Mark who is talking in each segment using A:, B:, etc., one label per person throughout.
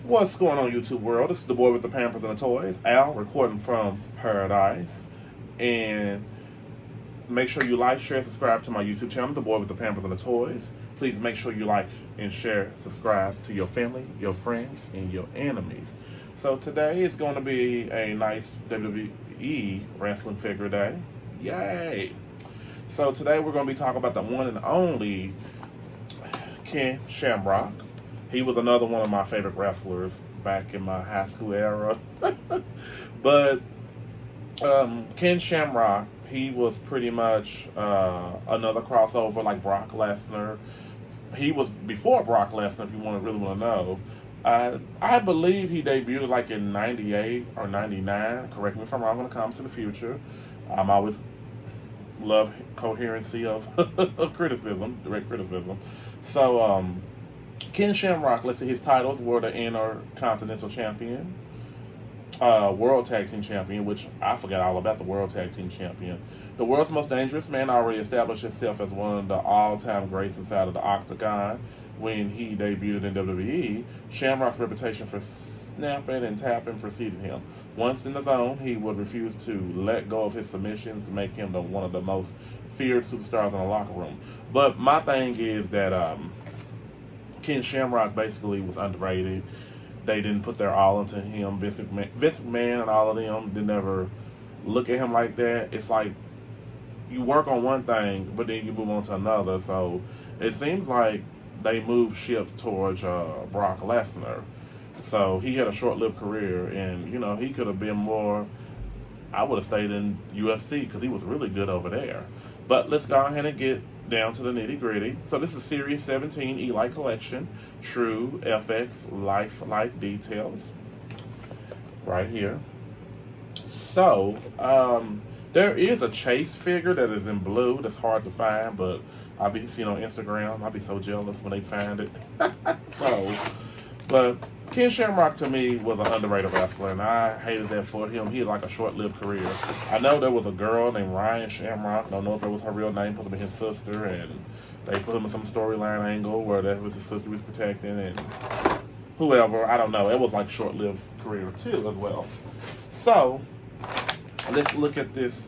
A: What's going on, YouTube world? This is the boy with the Pampers and the toys, Al, recording from Paradise. And make sure you like, share, subscribe to my YouTube channel, the boy with the Pampers and the toys. Please make sure you like and share, subscribe to your family, your friends, and your enemies. So today is going to be a nice WWE wrestling figure day. Yay! So today we're going to be talking about the one and only Ken Shamrock. He was another one of my favorite wrestlers back in my high school era. But Ken Shamrock, he was pretty much another crossover like Brock Lesnar. He was before Brock Lesnar, if you really want to know. I believe he debuted like in 98 or 99. Correct me if I'm wrong when it comes to the future. I'm always love coherency of, of criticism, direct criticism. So, Ken Shamrock, let's see, his titles were the Intercontinental Champion, World Tag Team Champion, which I forgot all about the World Tag Team Champion. The World's Most Dangerous Man already established himself as one of the all-time greats inside of the Octagon when he debuted in WWE. Shamrock's reputation for snapping and tapping preceded him. Once in the zone, he would refuse to let go of his submissions, make him one of the most feared superstars in the locker room. But my thing is that Ken Shamrock basically was underrated. They didn't put their all into him. Vince McMahon and all of them didn't ever look at him like that. It's like you work on one thing, but then you move on to another. So it seems like they moved ship towards Brock Lesnar. So he had a short-lived career, and he could have been more. I would have stayed in UFC because he was really good over there. But let's go ahead and get down to the nitty-gritty. So this is Series 17 Eli Collection, True FX Lifelike Details, right here. So there is a Chase figure that is in blue that's hard to find, but I'll be seeing on Instagram. I'll be so jealous when they find it. But Ken Shamrock to me was an underrated wrestler, and I hated that for him. He had like a short-lived career. I know there was a girl named Ryan Shamrock. I don't know if it was her real name, supposed to be his sister, and they put him in some storyline angle where that was his sister he was protecting, and whoever, I don't know. It was like short-lived career too as well. So let's look at this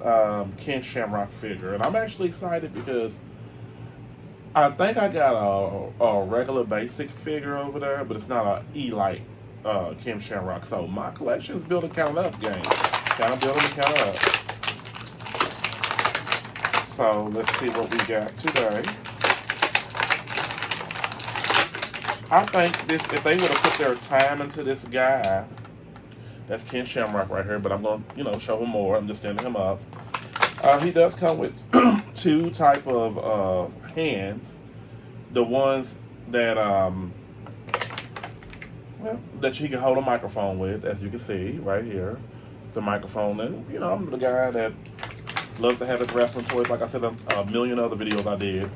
A: Ken Shamrock figure, and I'm actually excited because I think I got a regular basic figure over there, but it's not a Elite Ken Shamrock. So my collection is building count up, gang. Kind of building count up. So let's see what we got today. I think this, if they would have put their time into this guy, that's Ken Shamrock right here, but I'm going to show him more. I'm just standing him up. He does come with two type of hands. The ones that that you can hold a microphone with, as you can see right here. The microphone, and I'm the guy that loves to have his wrestling toys. Like I said, a million other videos I did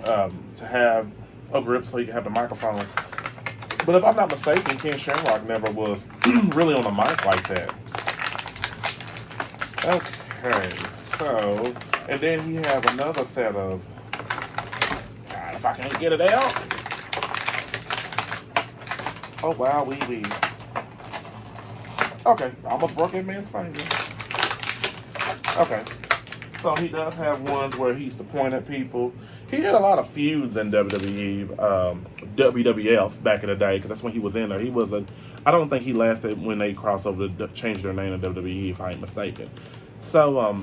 A: to have a grip so you can have the microphone. But if I'm not mistaken, Ken Shamrock never was really on a mic like that. Okay. So, and then he has another set of, God, if I can't get it out. Oh, wow, wee. Okay, I almost broke that man's finger. Okay, so he does have ones where he used to point at people. He had a lot of feuds in WWE, WWF back in the day, because that's when he was in there. I don't think he lasted when they crossed over to change their name to WWE, if I ain't mistaken. So,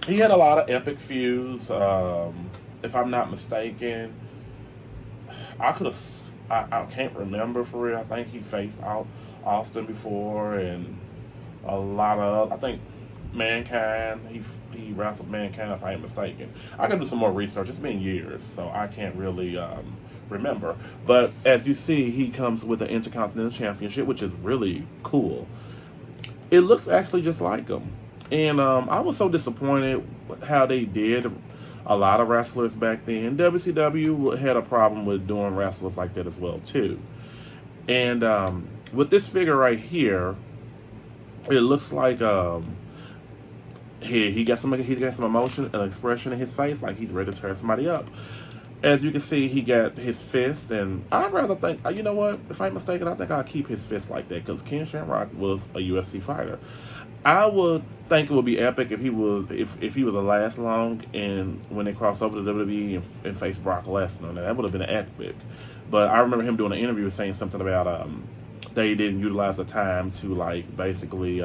A: he had a lot of epic feuds. If I'm not mistaken, I can't remember for real. I think he faced Austin before, and a lot of, I think Mankind. He wrestled Mankind, if I ain't mistaken. I gotta do some more research. It's been years, so I can't really remember. But as you see, he comes with the Intercontinental Championship, which is really cool. It looks actually just like him. And I was so disappointed with how they did a lot of wrestlers back then. WCW had a problem with doing wrestlers like that as well, too. And with this figure right here, it looks like he got some emotion and expression in his face, like he's ready to tear somebody up. As you can see, he got his fist, and I'd rather think, you know what, if I'm mistaken, I think I'll keep his fist like that, because Ken Shamrock was a UFC fighter. I would think it would be epic if he was if he was to last long and when they cross over to WWE and face Brock Lesnar. That would have been epic. But I remember him doing an interview saying something about they didn't utilize the time to like basically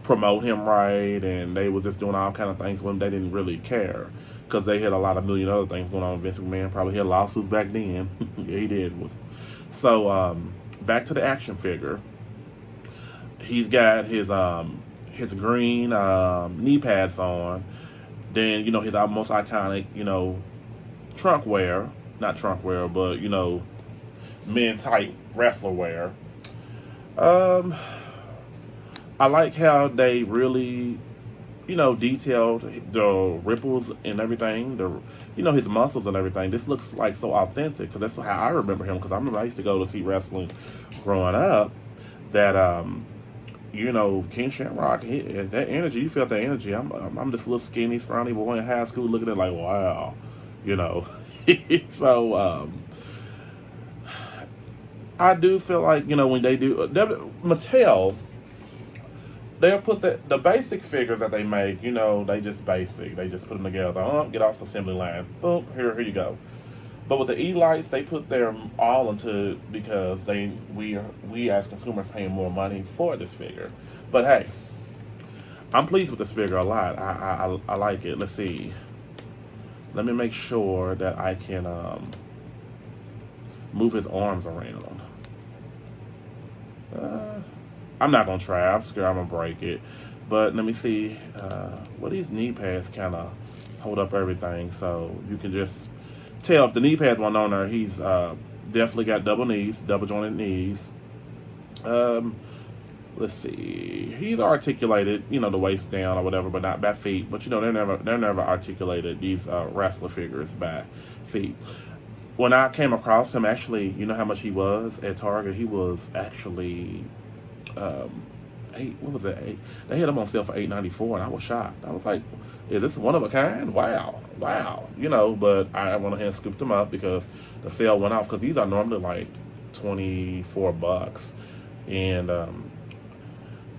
A: promote him right, and they was just doing all kind of things when they didn't really care because they had a lot of million other things going on. Vince McMahon probably had lawsuits back then. Yeah, he did. So back to the action figure. He's got his green knee pads on. Then, his most iconic, trunk wear. Not trunk wear, but, men type wrestler wear. I like how they really, detailed the ripples and everything. His muscles and everything. This looks like so authentic because that's how I remember him. Because I remember I used to go to see wrestling growing up. That Ken Shamrock, that energy, you felt that energy. I'm this little skinny, scrawny boy in high school looking at it like, wow, So, I do feel like, when they do, Mattel, they'll put the basic figures that they make, they just basic. They just put them together. Get off the assembly line. Boom, here you go. But with the Elites, they put their all into it because we as consumers paying more money for this figure. But hey, I'm pleased with this figure a lot. I like it. Let's see. Let me make sure that I can move his arms around. I'm not gonna try. I'm scared I'm gonna break it. But let me see. These knee pads kind of hold up everything, so you can just tell if the knee pads weren't on there. He's definitely got double jointed knees. Let's see. He's articulated, the waist down or whatever, but not by feet. But they're never articulated, these wrestler figures, by feet. When I came across him, actually, you know how much he was at Target? He was actually what was it? They had him on sale for $8.94, and I was shocked. I was like, is this one of a kind? Wow. But I went ahead and scooped them up because the sale went off, because these are normally like $24. And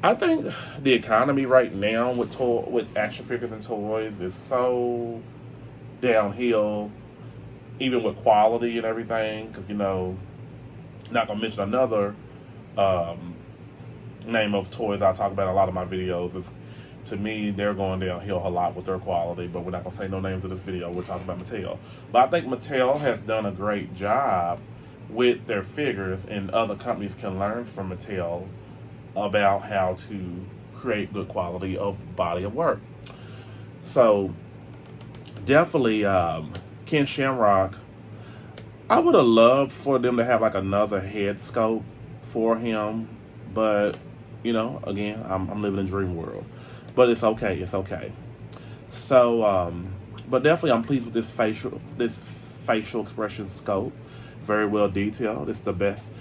A: I think the economy right now with action figures and toys is so downhill, even with quality and everything, because not gonna mention another name of toys I talk about in a lot of my videos. Is, to me, they're going downhill a lot with their quality, but we're not gonna say no names in this video. We're talking about Mattel. But I think Mattel has done a great job with their figures, and other companies can learn from Mattel about how to create good quality of body of work. So definitely Ken Shamrock, I would have loved for them to have like another head sculpt for him, but again, I'm living in a dream world. But it's okay. So but definitely I'm pleased with this facial expression sculpt. Very well detailed. It's the best.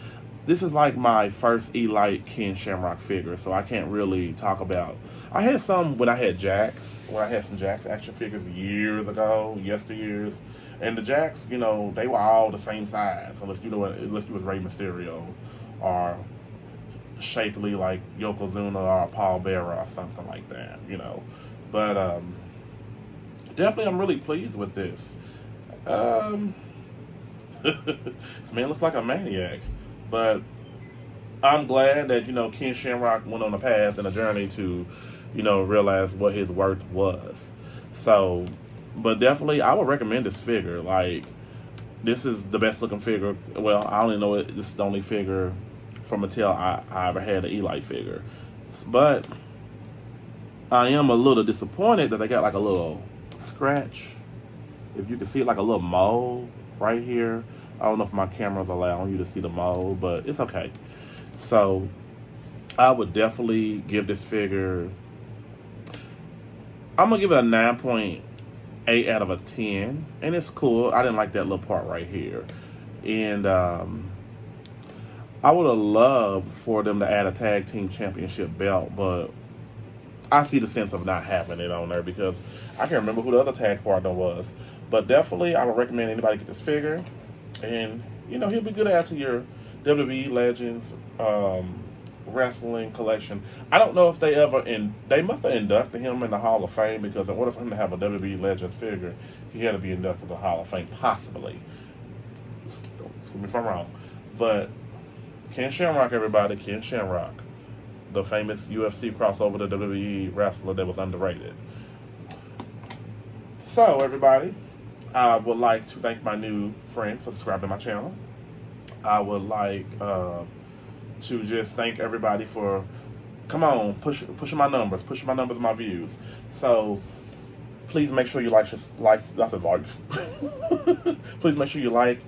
A: This is like my first Elite Ken Shamrock figure, so I can't really talk about. I had some when I had Jakks, some Jakks action figures years ago, yesteryears, and the Jakks, they were all the same size, unless you was Rey Mysterio, or shapely like Yokozuna or Paul Bearer or something like that, But definitely, I'm really pleased with this. This man looks like a maniac. But I'm glad that, Ken Shamrock went on a path and a journey to, realize what his worth was. So, but definitely, I would recommend this figure. Like, this is the best looking figure. Well, I only know this is the only figure from Mattel I ever had, an Elite figure. But I am a little disappointed that they got like a little scratch. If you can see, like a little mole right here. I don't know if my camera's allowing you to see the mold, but it's okay. So I would definitely give this figure, I'm going to give it a 9.8 out of a 10. And it's cool. I didn't like that little part right here. And I would have loved for them to add a tag team championship belt, but I see the sense of not having it on there because I can't remember who the other tag partner was. But definitely, I would recommend anybody get this figure, and you know he'll be good to add to your WWE Legends wrestling collection. I don't know if they must have inducted him in the Hall of Fame, because in order for him to have a WWE Legends figure, he had to be inducted to the Hall of Fame, possibly. Excuse me if I'm wrong, but Ken Shamrock, everybody, Ken Shamrock, the famous UFC crossover to WWE wrestler that was underrated. So, everybody, I would like to thank my new friends for subscribing to my channel. I would like to just thank everybody for, come on, pushing my numbers, my views. So, please make sure you likes. Please make sure you like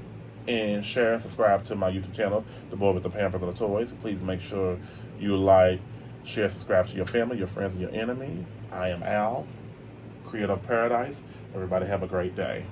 A: and share and subscribe to my YouTube channel, The Boy with the Pampers and the Toys. Please make sure you like, share, subscribe to your family, your friends, and your enemies. I am Al, Creative Paradise. Everybody have a great day.